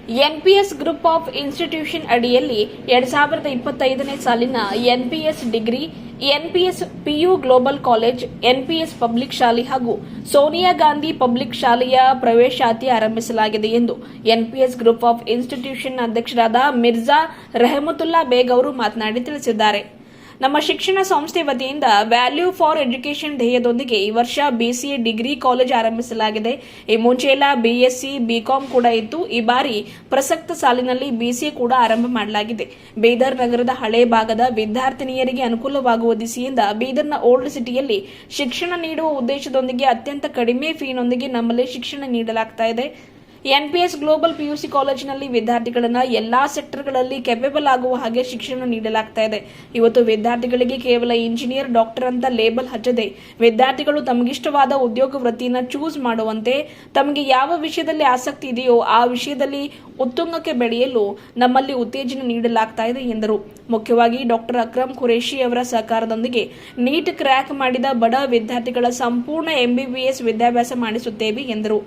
NPS group of institution ಅಡಿಯಲ್ಲಿ 2025ನೇ ಸಾಲಿನ NPS degree, NPS PU global college, NPS public ಶಾಲೆ ಹಾಗೂ ಸೋನಿಯಾ ಗಾಂಧಿ ಪಬ್ಲಿಕ್ ಶಾಲೆಯ ಪ್ರವೇಶಾತಿ ಆರಂಭಿಸಲಾಗಿದೆ ಎಂದು ಎನ್ಪಿಎಸ್ ಗ್ರೂಪ್ ಆಫ್ ಇನ್ಸ್ಟಿಟ್ಯೂಷನ್ ಅಧ್ಯಕ್ಷರಾದ ಮಿರ್ಜಾ ರೆಹಮತುಲ್ಲಾ ಬೇಗ್ ಅವರು ಮಾತನಾಡಿ ತಿಳಿಸಿದ್ದಾರೆ. ನಮ್ಮ ಶಿಕ್ಷಣ ಸಂಸ್ಥೆ ವತಿಯಿಂದ ವ್ಯಾಲ್ಯೂ ಫಾರ್ ಎಜುಕೇಷನ್ ಧ್ಯೇಯದೊಂದಿಗೆ ಈ ವರ್ಷ ಬಿಸಿಎ ಡಿಗ್ರಿ ಕಾಲೇಜ್ ಆರಂಭಿಸಲಾಗಿದೆ. ಈ ಮುಂಚೆ ಎಲ್ಲ ಬಿಎಸ್ಸಿ, ಬಿಕಾಂ ಕೂಡ ಇತ್ತು. ಈ ಬಾರಿ ಪ್ರಸಕ್ತ ಸಾಲಿನಲ್ಲಿ ಬಿಸಿಎ ಕೂಡ ಆರಂಭ ಮಾಡಲಾಗಿದೆ. ಬೀದರ್ ನಗರದ ಹಳೆ ಭಾಗದ ವಿದ್ಯಾರ್ಥಿನಿಯರಿಗೆ ಅನುಕೂಲವಾಗುವ ದಿಸೆಯಿಂದ ಬೀದರ್ನ ಓಲ್ಡ್ ಸಿಟಿಯಲ್ಲಿ ಶಿಕ್ಷಣ ನೀಡುವ ಉದ್ದೇಶದೊಂದಿಗೆ ಅತ್ಯಂತ ಕಡಿಮೆ ಫೀನೊಂದಿಗೆ ನಮ್ಮಲ್ಲಿ ಶಿಕ್ಷಣ ನೀಡಲಾಗ್ತಾ ಇದೆ. ಎನ್ಪಿಎಸ್ ಗ್ಲೋಬಲ್ ಪಿಯುಸಿ ಕಾಲೇಜಿನಲ್ಲಿ ವಿದ್ಯಾರ್ಥಿಗಳನ್ನ ಎಲ್ಲಾ ಸೆಕ್ಟರ್ಗಳಲ್ಲಿ ಕೆಪೇಬಲ್ ಆಗುವ ಹಾಗೆ ಶಿಕ್ಷಣ ನೀಡಲಾಗ್ತಾ ಇದೆ. ಇವತ್ತು ವಿದ್ಯಾರ್ಥಿಗಳಿಗೆ ಕೇವಲ ಇಂಜಿನಿಯರ್, ಡಾಕ್ಟರ್ ಅಂತ ಲೇಬಲ್ ಹಚ್ಚದೆ ವಿದ್ಯಾರ್ಥಿಗಳು ತಮಗಿಷ್ಟವಾದ ಉದ್ಯೋಗ ವೃತ್ತಿಯನ್ನು ಚೂಸ್ ಮಾಡುವಂತೆ, ತಮಗೆ ಯಾವ ವಿಷಯದಲ್ಲಿ ಆಸಕ್ತಿ ಇದೆಯೋ ಆ ವಿಷಯದಲ್ಲಿ ಉತ್ತುಂಗಕ್ಕೆ ಬೆಳೆಯಲು ನಮ್ಮಲ್ಲಿ ಉತ್ತೇಜನ ನೀಡಲಾಗ್ತಾ ಇದೆ ಎಂದರು. ಮುಖ್ಯವಾಗಿ ಡಾಕ್ಟರ್ ಅಕ್ರಮ್ ಖುರೇಶಿ ಅವರ ಸಹಕಾರದೊಂದಿಗೆ ನೀಟ್ ಕ್ರ್ಯಾಕ್ ಮಾಡಿದ ಬಡ ವಿದ್ಯಾರ್ಥಿಗಳ ಸಂಪೂರ್ಣ ಎಂಬಿಬಿಎಸ್ ವಿದ್ಯಾಭ್ಯಾಸ ಮಾಡಿಸುತ್ತೇವೆ ಎಂದರು.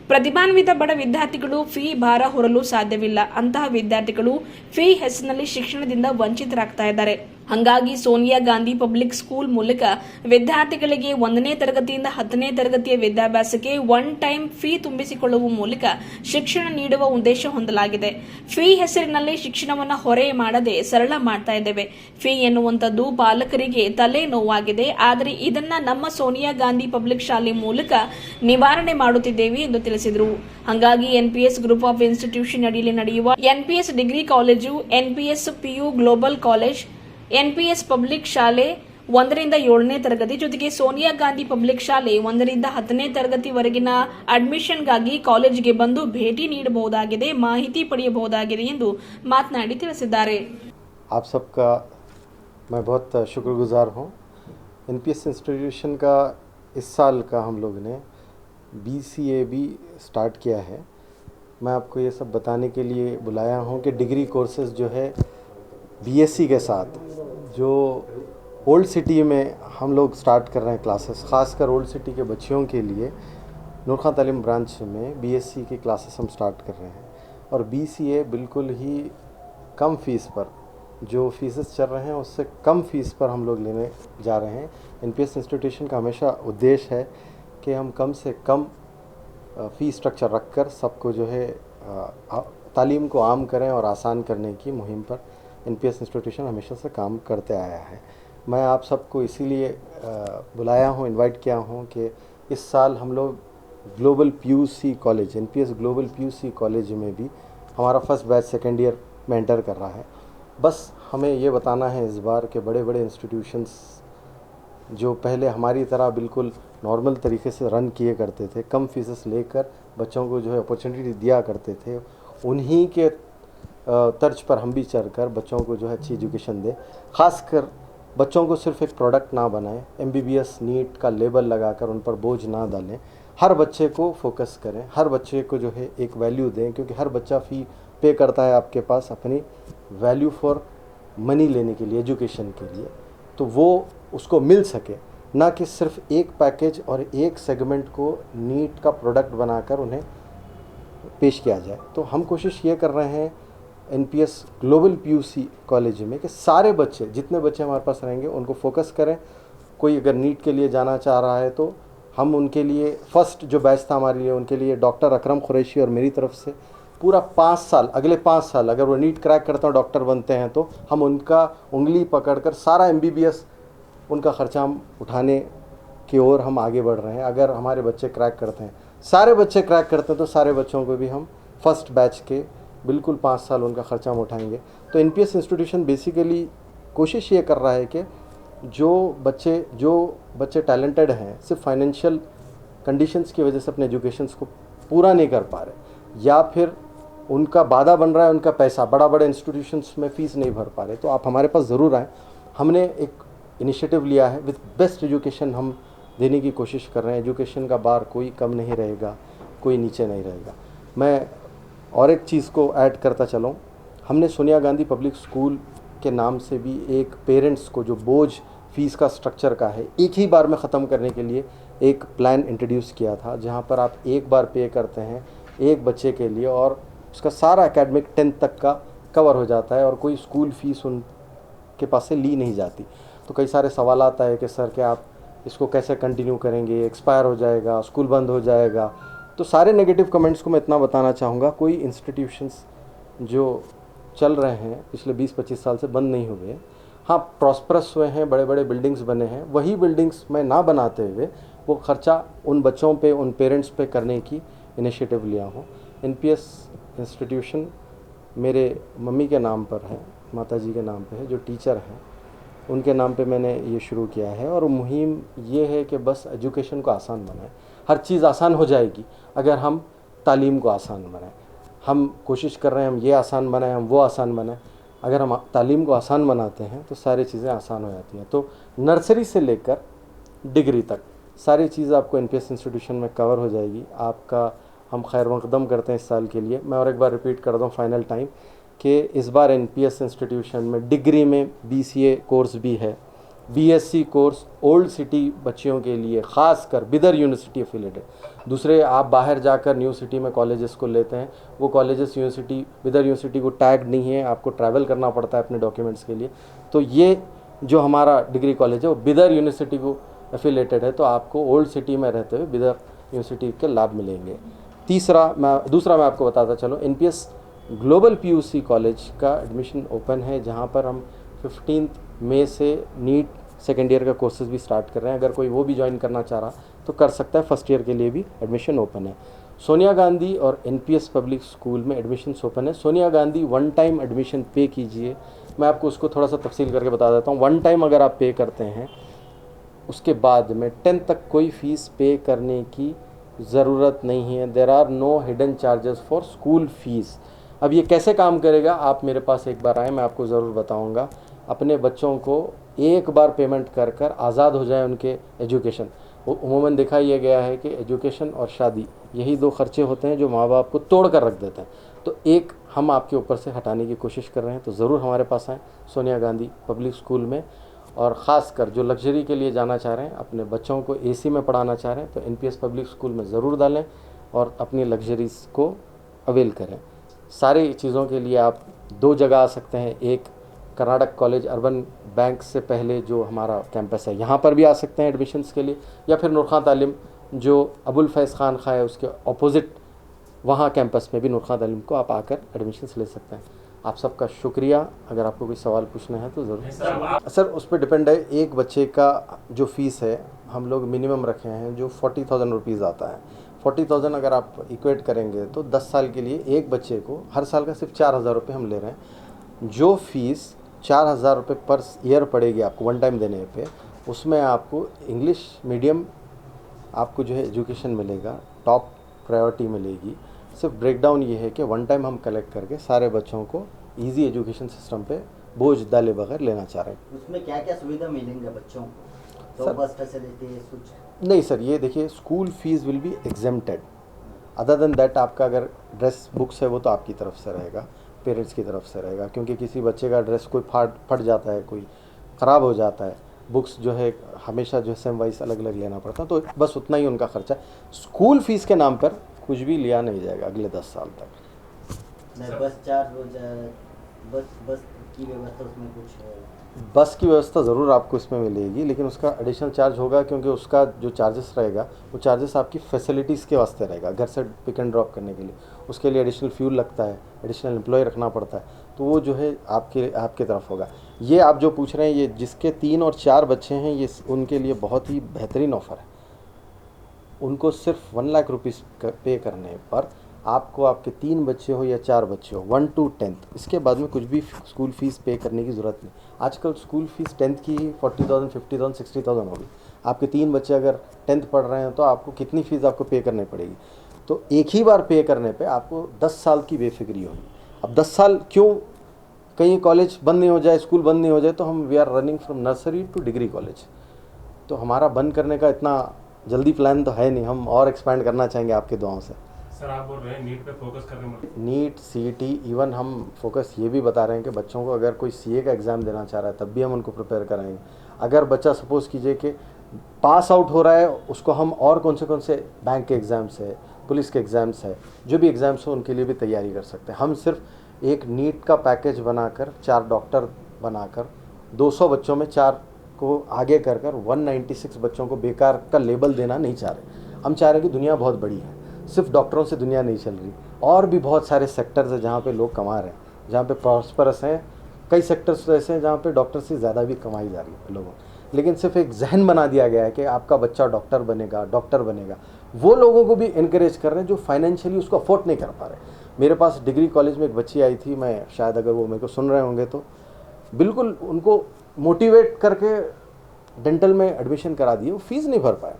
ಪ್ರತಿಭಾನ್ವಿತ ಬಡ ವಿದ್ಯಾರ್ಥಿಗಳು ಫೀ ಭಾರ ಹೊರಲು ಸಾಧ್ಯವಿಲ್ಲ. ಅಂತಹ ವಿದ್ಯಾರ್ಥಿಗಳು ಫೀ ಹೆಸರಿನಲ್ಲಿ ಶಿಕ್ಷಣದಿಂದ ವಂಚಿತರಾಗ್ತಾ ಇದ್ದಾರೆ. ಹಾಗಾಗಿ ಸೋನಿಯಾ ಗಾಂಧಿ ಪಬ್ಲಿಕ್ ಸ್ಕೂಲ್ ಮೂಲಕ ವಿದ್ಯಾರ್ಥಿಗಳಿಗೆ 1ನೇ ತರಗತಿಯಿಂದ 10ನೇ ತರಗತಿಯ ವಿದ್ಯಾಭ್ಯಾಸಕ್ಕೆ ಒನ್ ಟೈಮ್ ಫೀ ತುಂಬಿಸಿಕೊಳ್ಳುವ ಮೂಲಕ ಶಿಕ್ಷಣ ನೀಡುವ ಉದ್ದೇಶ ಹೊಂದಲಾಗಿದೆ. ಫೀ ಹೆಸರಿನಲ್ಲಿ ಶಿಕ್ಷಣವನ್ನು ಹೊರೆ ಮಾಡದೆ ಸರಳ ಮಾಡ್ತಾ ಇದ್ದೇವೆ. ಫೀ ಎನ್ನುವಂಥದ್ದು ಪಾಲಕರಿಗೆ ತಲೆ ನೋವಾಗಿದೆ. ಆದರೆ ಇದನ್ನ ನಮ್ಮ ಸೋನಿಯಾ ಗಾಂಧಿ ಪಬ್ಲಿಕ್ ಶಾಲೆ ಮೂಲಕ ನಿವಾರಣೆ ಮಾಡುತ್ತಿದ್ದೇವೆ ಎಂದು ತಿಳಿಸಿದರು. ಹಾಗಾಗಿ ಎನ್ಪಿಎಸ್ ಗ್ರೂಪ್ ಆಫ್ ಇನ್ಸ್ಟಿಟ್ಯೂಷನ್ ಅಡಿಯಲ್ಲಿ ನಡೆಯುವ NPS degree college, NPS PU global college, NPS public ಶಾಲೆ 1ರಿಂದ 7ನೇ ತರಗತಿ ಜೊತೆಗೆ ಸೋನಿಯಾ ಗಾಂಧಿ ಪಬ್ಲಿಕ್ ಶಾಲೆ 1ರಿಂದ 10ನೇ ತರಗತಿವರೆಗಿನ ಅಡ್ಮಿಷನ್ಗಾಗಿ ಕಾಲೇಜಿಗೆ ಬಂದು ಭೇಟಿ ನೀಡಬಹುದಾಗಿದೆ, ಮಾಹಿತಿ ಪಡೆಯಬಹುದಾಗಿದೆ ಎಂದು ಮಾತನಾಡಿ ತಿಳಿಸಿದ್ದಾರೆ. आप सबका मैं बहुत शुक्रगुजार हूँ. एनपीएस इंस्टीट्यूशन का इस साल का हम लोग ने बीसीए भी स्टार्ट किया है. मैं आपको ये सब बताने के लिए बुलाया हूँ कि डिग्री कोर्सेज जो है बीएससी के साथ जो ओल्ड सिटी में हम लोग स्टार्ट कर रहे हैं क्लासेस, ख़ासकर ओल्ड सिटी के बच्चियों के लिए नूर खां तालीम ब्रांच में बीएससी की क्लासेस हम स्टार्ट कर रहे हैं. और बीसीए बिल्कुल ही कम फ़ीस पर, जो फीसेस चल रहे हैं उससे कम फ़ीस पर हम लोग लेने जा रहे हैं. एनपीएस इंस्टीट्यूशन का हमेशा उद्देश्य है कि हम कम से कम फ़ी स्ट्रक्चर रखकर सबको जो है तालीम को आम करें और आसान करने की मुहिम पर एनपीएस इंस्टीट्यूशन हमेशा से काम करते आया है. मैं आप सबको इसीलिए बुलाया हूँ, इनवाइट किया हूँ कि इस साल हम लोग global PUC college, NPS global PUC college में भी हमारा फर्स्ट बैच सेकेंड ईयर में एंटर कर रहा है. बस हमें ये बताना है इस बार के बड़े बड़े इंस्टीट्यूशंस जो पहले हमारी तरह बिल्कुल नॉर्मल तरीके से रन किए करते थे, कम फीसेस लेकर बच्चों को जो है अपॉर्चुनिटी दिया करते थे, उन्हीं के तर्ज पर हम भी चलकर बच्चों को जो है अच्छी एजुकेशन दें. ख़ासकर बच्चों को सिर्फ एक प्रोडक्ट ना बनाएं, एमबीबीएस नीट का लेबल लगाकर उन पर बोझ ना डालें. हर बच्चे को फोकस करें, हर बच्चे को जो है एक वैल्यू दें, क्योंकि हर बच्चा फ़ी पे करता है आपके पास अपनी वैल्यू फॉर मनी लेने के लिए, एजुकेशन के लिए. तो वो उसको मिल सके, ना कि सिर्फ एक पैकेज और एक सेगमेंट को नीट का प्रोडक्ट बनाकर उन्हें पेश किया जाए. तो हम कोशिश ये कर रहे हैं एनपीएस ग्लोबल पीयूसी कॉलेज में कि सारे बच्चे, जितने बच्चे हमारे पास रहेंगे उनको फोकस करें. कोई अगर नीट के लिए जाना चाह रहा है तो हम उनके लिए फर्स्ट जो बैच था हमारे लिए, उनके लिए डॉक्टर अकरम खुरैशी और मेरी तरफ से पूरा 5 साल, अगले 5 साल अगर वो नीट क्रैक करते हैं, डॉक्टर बनते हैं, तो हम उनका उंगली पकड़कर सारा एमबीबीएस उनका ख़र्चा उठाने की ओर हम आगे बढ़ रहे हैं. अगर हमारे बच्चे क्रैक करते हैं, सारे बच्चे क्रैक करते हैं, तो सारे बच्चों को भी हम फर्स्ट बैच के बिल्कुल 5 साल उनका ख़र्चा हम उठाएंगे. तो एनपीएस इंस्टीट्यूशन बेसिकली कोशिश ये कर रहा है कि जो बच्चे टैलेंटेड हैं, सिर्फ फाइनेंशियल कंडीशंस की वजह से अपने एजुकेशंस को पूरा नहीं कर पा रहे, या फिर उनका बाधा बन रहा है उनका पैसा, बड़ा बड़े इंस्टीट्यूशंस में फ़ीस नहीं भर पा रहे, तो आप हमारे पास ज़रूर आएँ. हमने एक इनिशिएटिव लिया है, विद बेस्ट एजुकेशन हम देने की कोशिश कर रहे हैं. एजुकेशन का बार कोई कम नहीं रहेगा, कोई नीचे नहीं रहेगा. मैं और एक चीज़ को ऐड करता चलूँ, हमने सोनिया गांधी पब्लिक स्कूल के नाम से भी एक पेरेंट्स को जो बोझ फ़ीस का स्ट्रक्चर का है एक ही बार में ख़त्म करने के लिए एक प्लान इंट्रोड्यूस किया था, जहाँ पर आप एक बार पे करते हैं एक बच्चे के लिए और उसका सारा एकेडमिक 10th तक का कवर हो जाता है और कोई स्कूल फीस उनके पास से ली नहीं जाती। तो कई सारे सवाल आता है कि सर क्या आप इसको कैसे कंटिन्यू करेंगे, एक्सपायर हो जाएगा, स्कूल बंद हो जाएगा। तो सारे नेगेटिव कमेंट्स को मैं इतना बताना चाहूँगा, कोई इंस्टीट्यूशंस जो चल रहे हैं पिछले 20-25 साल से बंद नहीं हुए। हाँ, प्रॉस्परस हुए हैं, बड़े बड़े बिल्डिंग्स बने हैं, वही बिल्डिंग्स मैं ना बनाते हुए वो खर्चा उन बच्चों पे, उन पेरेंट्स पे करने की इनिशिएटिव लिया हूँ। एनपीएस इंस्टीट्यूशन मेरे मम्मी के नाम पर है, माताजी के नाम पे है, जो टीचर हैं उनके नाम पे मैंने ये शुरू किया है। और मुहिम ये है कि बस एजुकेशन को आसान बनाएं। हर चीज़ आसान हो जाएगी अगर हम तालीम को आसान बनाएं। हम कोशिश कर रहे हैं हम ये आसान बनाएं, हम वो आसान बनाएं। अगर हम तालीम को आसान बनाते हैं तो सारी चीज़ें आसान हो जाती हैं। तो नर्सरी से लेकर डिग्री तक सारी चीज़ आपको एनपीएस इंस्टीट्यूशन में कवर हो जाएगी। आपका हम खैर मकदम करते हैं इस साल के लिए। मैं और एक बार रिपीट कर दूँ फाइनल टाइम कि इस बार एनपीएस इंस्टीट्यूशन में डिग्री में बीसीए कोर्स भी है, बीएससी कोर्स ओल्ड सिटी बच्चियों के लिए, ख़ासकर बिदर यूनिवर्सिटी एफिलेटेड। दूसरे आप बाहर जाकर न्यू सिटी में कॉलेजेस को लेते हैं, वो कॉलेजेस यूनिवर्सिटी बिदर यूनिवर्सिटी को टैग नहीं है, आपको ट्रैवल करना पड़ता है अपने डॉक्यूमेंट्स के लिए। तो ये जो हमारा डिग्री कॉलेज है वो बिदर यूनिवर्सिटी को एफिलेटेड है, तो आपको ओल्ड सिटी में रहते हुए बिदर यूनिवर्सिटी के लाभ मिलेंगे। दूसरा मैं आपको बताता चलो, एनपीएस ग्लोबल पीयूसी कॉलेज का एडमिशन ओपन है, जहाँ पर हम 15 मई से नीट सेकेंड ईयर का कोर्सेज भी स्टार्ट कर रहे हैं। अगर कोई वो भी ज्वाइन करना चाह रहा तो कर सकता है। फर्स्ट ईयर के लिए भी एडमिशन ओपन है। सोनिया गांधी और एनपीएस पब्लिक स्कूल में एडमिशन ओपन है। Sonia Gandhi one time admission पे कीजिए। मैं आपको उसको थोड़ा सा तफसील करके बता देता हूँ। वन टाइम अगर आप पे करते हैं उसके बाद में 10th तक कोई फ़ीस पे करने की ज़रूरत नहीं है। There are no hidden charges for school fees. अब ये कैसे काम करेगा, आप मेरे पास एक बार आए, मैं आपको ज़रूर बताऊंगा। अपने बच्चों को एक बार पेमेंट कर कर आज़ाद हो जाए उनके एजुकेशन। उमूमन देखा यह गया है कि एजुकेशन और शादी यही दो खर्चे होते हैं जो माँ बाप को तोड़ कर रख देते हैं। तो एक हम आपके ऊपर से हटाने की कोशिश कर रहे हैं। तो ज़रूर हमारे पास आएँ सोनिया गांधी पब्लिक स्कूल में। और ख़ासकर जो लग्जरी के लिए जाना चाह रहे हैं, अपने बच्चों को एसी में पढ़ाना चाह रहे हैं, तो एनपीएस पब्लिक स्कूल में ज़रूर डालें और अपनी लग्जरीज़ को अवेल करें। सारी चीज़ों के लिए आप दो जगह आ सकते हैं। एक कर्नाटक कॉलेज अर्बन बैंक से पहले जो हमारा कैंपस है, यहाँ पर भी आ सकते हैं एडमिशन्स के लिए, या फिर नूर खां तालीम जो अबुल फैज़ खान खा है उसके ऑपोजिट वहाँ कैंपस में भी नूर खां तालीम को आप आकर एडमिशन्स ले सकते हैं। आप सबका शुक्रिया। अगर आपको कोई सवाल पूछना है तो ज़रूर। सर उस पर डिपेंड है। एक बच्चे का जो फ़ीस है हम लोग मिनिमम रखे हैं जो 40,000 रुपीज़ आता है। 40,000 अगर आप इक्वेट करेंगे तो 10 साल के लिए एक बच्चे को हर साल का सिर्फ 4,000 रुपये हम ले रहे हैं। जो फीस 4,000 रुपये पर ईयर पड़ेगी आपको वन टाइम देने पे, उसमें आपको इंग्लिश मीडियम आपको जो है एजुकेशन मिलेगा, टॉप प्रायोरिटी मिलेगी। सिर्फ ब्रेकडाउन ये है कि वन टाइम हम कलेक्ट करके सारे बच्चों को इजी एजुकेशन सिस्टम पे बोझ डाले बगैर लेना चाह रहे हैं। उसमें क्या क्या सुविधा मिलेंगे बच्चों को? तो बस फैसिलिटी कुछ नहीं सर, ये देखिए school fees will be exempted. Other than that आपका अगर ड्रेस बुक्स है वो तो आपकी तरफ से रहेगा, पेरेंट्स की तरफ से रहेगा, क्योंकि किसी बच्चे का ड्रेस कोई फट जाता है, कोई ख़राब हो जाता है, बुक्स जो है हमेशा जो है सेम वाइज अलग अलग लेना पड़ता है, तो बस उतना ही उनका खर्चा। स्कूल फीस के नाम पर कुछ भी लिया नहीं जाएगा अगले 10 साल तक। बस चार्ज हो जाए, बस की व्यवस्था उसमें कुछ है? बस की व्यवस्था ज़रूर आपको इसमें मिलेगी, लेकिन उसका एडिशनल चार्ज होगा, क्योंकि उसका जो चार्जेस रहेगा वो चार्जेस आपकी फैसिलिटीज़ के वास्ते रहेगा। घर से पिक एंड ड्रॉप करने के लिए उसके लिए एडिशनल फ्यूल लगता है, एडिशनल एम्प्लॉय रखना पड़ता है, तो वो जो है आपके तरफ होगा। ये आप जो पूछ रहे हैं, ये जिसके 3 और 4 बच्चे हैं, ये उनके लिए बहुत ही बेहतरीन ऑफ़र है। उनको सिर्फ 1 लाख रुपीज़ पे करने पर आपको आपके 3 बच्चे हो या 4 बच्चे हो 1 to 10th, इसके बाद में कुछ भी स्कूल फ़ीस पे करने की ज़रूरत नहीं। आजकल स्कूल फ़ीस 10th की 40,000, 50,000, 60,000 होगी। आपके 3 बच्चे अगर 10th पढ़ रहे हैं तो आपको कितनी फ़ीस आपको पे करनी पड़ेगी? तो एक ही बार पे करने पे आपको 10 साल की बेफिक्री होगी। अब 10 साल क्यों? कहीं कॉलेज बंद नहीं हो जाए, स्कूल बंद नहीं हो जाए, तो हम we are running from nursery to degree college. तो हमारा बंद करने का इतना जल्दी प्लान तो है नहीं, हम और एक्सपैंड करना चाहेंगे आपके दुआओं से। सर आप बोल रहे हैं नीट पे फोकस करने में, नीट सीईटी इवन हम फोकस ये भी बता रहे हैं कि बच्चों को अगर कोई सीए का एग्ज़ाम देना चाह रहा है तब भी हम उनको प्रिपेयर कराएंगे। अगर बच्चा सपोज़ कीजिए कि पास आउट हो रहा है, उसको हम और कौन से बैंक के एग्ज़ाम्स है, पुलिस के एग्ज़ाम्स है, जो भी एग्ज़ाम्स हो उनके लिए भी तैयारी कर सकते हैं। हम सिर्फ एक नीट का पैकेज बनाकर 4 डॉक्टर बनाकर 200 बच्चों में 4 को आगे कर 196 बच्चों को बेकार का लेबल देना नहीं चाह रहे। हम चाह रहे हैं कि दुनिया बहुत बड़ी है, सिर्फ डॉक्टरों से दुनिया नहीं चल रही, और भी बहुत सारे सेक्टर्स हैं जहाँ पे लोग कमा रहे हैं, जहाँ पे प्रॉस्परस हैं। कई सेक्टर्स ऐसे हैं जहाँ पे डॉक्टर से ज़्यादा भी कमाई जा रही है लोगों, लेकिन सिर्फ एक जहन बना दिया गया है कि आपका बच्चा डॉक्टर बनेगा। वो लोगों को भी इनकरेज कर रहे हैं जो फाइनेंशियली उसको अफोर्ड नहीं कर पा रहे। मेरे पास डिग्री कॉलेज में एक बच्ची आई थी, मैं शायद अगर वो मेरे को सुन रहे होंगे तो बिल्कुल उनको मोटिवेट करके डेंटल में एडमिशन करा दिए, वो फीस नहीं भर पाए,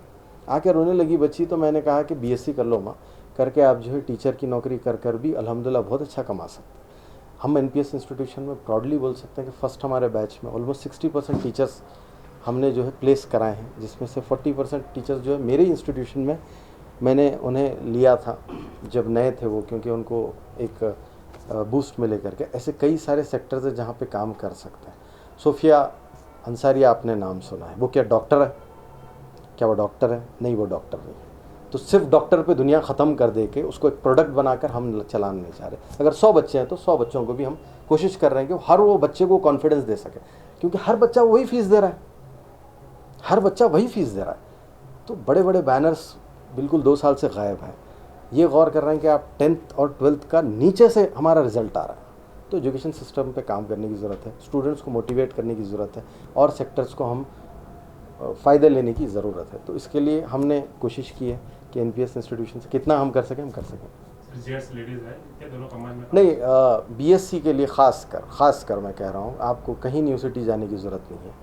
आके रोने लगी बच्ची। तो मैंने कहा कि बीएससी कर लो माँ, करके आप जो है टीचर की नौकरी कर भी अल्हम्दुलिल्लाह बहुत अच्छा कमा सकते हैं। हम एनपीएस इंस्टीट्यूशन में प्राउडली बोल सकते हैं कि फर्स्ट हमारे बैच में ऑलमोस्ट 60% टीचर्स हमने जो है प्लेस कराए हैं, जिसमें से 40% टीचर्स जो है मेरे इंस्टीट्यूशन में मैंने उन्हें लिया था जब नए थे वो, क्योंकि उनको एक बूस्ट में लेकर के। ऐसे कई सारे सेक्टर्स हैं जहाँ पे काम कर सकते हैं। सोफिया अंसारी आपने नाम सुना है, वो क्या डॉक्टर है? क्या वो डॉक्टर है? नहीं, वो डॉक्टर नहीं है। तो सिर्फ डॉक्टर पे दुनिया ख़त्म कर दे के उसको एक प्रोडक्ट बनाकर हम चलाना नहीं चाह रहे। अगर 100 बच्चे हैं तो 100 बच्चों को भी हम कोशिश कर रहे हैं कि हर वो बच्चे को कॉन्फिडेंस दे सके, क्योंकि हर बच्चा वही फीस दे रहा है, हर बच्चा वही फीस दे रहा है। तो बड़े बड़े बैनर्स बिल्कुल 2 साल से गायब हैं। ये गौर कर रहे हैं कि आप 10th और 12th का नीचे से हमारा रिजल्ट आ रहा है। तो एजुकेशन सिस्टम पे काम करने की ज़रूरत है, स्टूडेंट्स को मोटिवेट करने की ज़रूरत है, और सेक्टर्स को हम फ़ायदे लेने की ज़रूरत है। तो इसके लिए हमने कोशिश की है कि एनपीएस इंस्टीट्यूशन से कितना हम कर सकें हम कर सकें। जेंट्स लेडीज है क्या दोनों कमांड में? नहीं, बीएससी के लिए ख़ास कर मैं कह रहा हूँ, आपको कहीं यूनिवर्सिटी जाने की ज़रूरत नहीं है।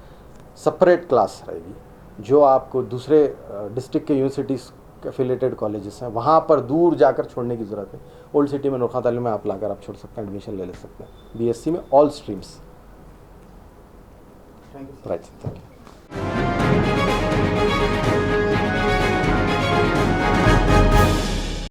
सेपरेट क्लास रहेगी, जो आपको दूसरे डिस्ट्रिक्ट के यूनिवर्सिटीज़ एफिलेटेड कॉलेजेस हैं वहाँ पर दूर जाकर छोड़ने की ज़रूरत है। ओल्ड सिटी में नोखा तालीम में आप लाकर आप छोड़ सकते हैं, एडमिशन ले सकते हैं बीएससी में all streams. Thank you. Right, thank you.